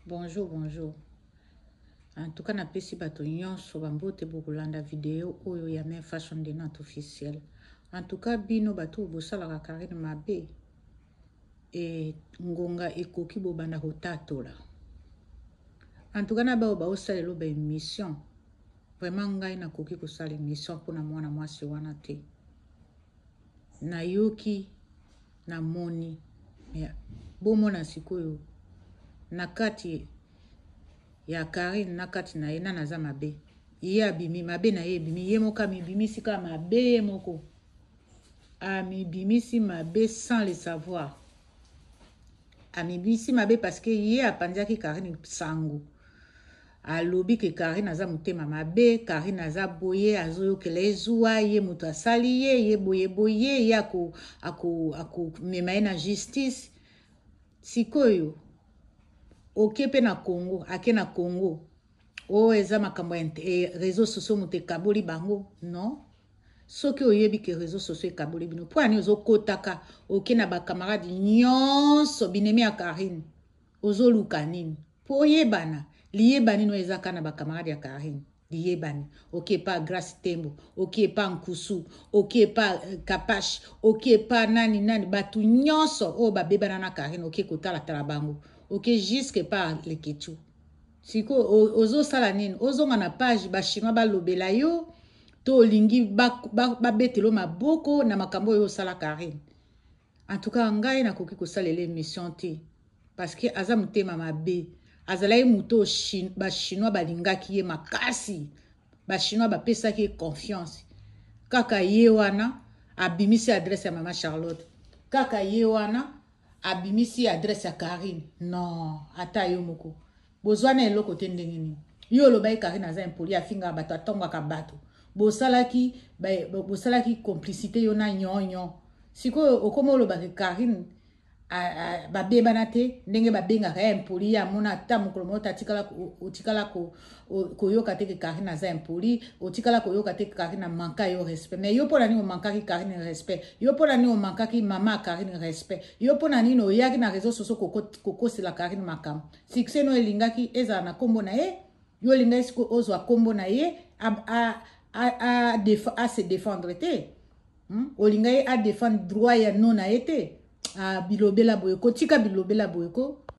Bonjour, bonjour. En tout cas, na pesi bato nyonso bambote bokolanda video oyo ya main fashion de not officiel. En tout cas, bino bato bosalaka Karine mabe et ngonga ekoki bobanda kotatola. En tout cas, na bao baosalelo ba émission. Vraiment ngai na koki kosala émission pona mwana mwasi wana te. Na yoki na moni bomona sikoyo na kati ya Karine na kati na ye na naza mabe. Ye abimi mabe na ye bimi ye moka mi bimisi ka mabe ye moko. Ami bimisi mabe sans le savoir. Ami bimisi mabe parce que ye apandiaki Karine sango. Alobi ke Karine aza mutema mabe, Karine aza boye azoyokela ezua ye mutu asali ye boye ye ako mema ye na justice. Sikoyo okepe na Congo, ake na Congo. O eza makambo réseaux sociaux mute kaboli bango, non? Soki oyebi ke réseaux sociaux kaboli bino. Po ani ozo kotaka, oke na ba camarade nyonso binemi ya Karine. Ozo luka nini? Po yebana, liyebani no ezaka na ba camarade ya Karine. Liyebani. Oke pa Grace Tembo, oke pa Nkusu, oke pa Kapash, oke pa nani batu nyonso o ba bebana na Karine, oke kotala tala bango. Ok, jusque par les Ketu. Siko, ozo sala nini, ozo ngana page, ba chinois ba lobela yo, to lingi ba betelo maboko, na makambo yo sala Karine. En tout cas, ngai na koki ko sala l'émission te. Parce que aza mutema mabe, azala ye muto ba chinois ba lingaki ye makasi, ba chinois ba pesa ki confiance. Kaka ye wana, abimisi adresse ya Mama Charlotte. Kaka ye wana, abimisi adresse ya Karine. Non, ata yo moko. Bozwana eloko te ndenge nini. Yo lo bayi Karine aza impoli afinga bato atongaka bato. Bosalaki complicité yo na nyonyo. Siko okomo lo ba Karine babebana te ndenge babengaka ya impoli ya mona ata mokolo moko otikala koyoka te ke Karine aza impoli, otikala koyoka te ke Karine manka yo respect. Mais yo pona ni o mankaki Karine respect, yo pona ni o mankaki mama Karine respect, yo pona ni no yaki na réseaux sociaux kokosela Karine makam. Succès no elingaki eza na kombo na ye, yo linga siko ozwa kombo na ye a se défendre te. Olinga ye a défendre droit ya non na ye te. Bilobela boyeko, tika bilobela boyeko.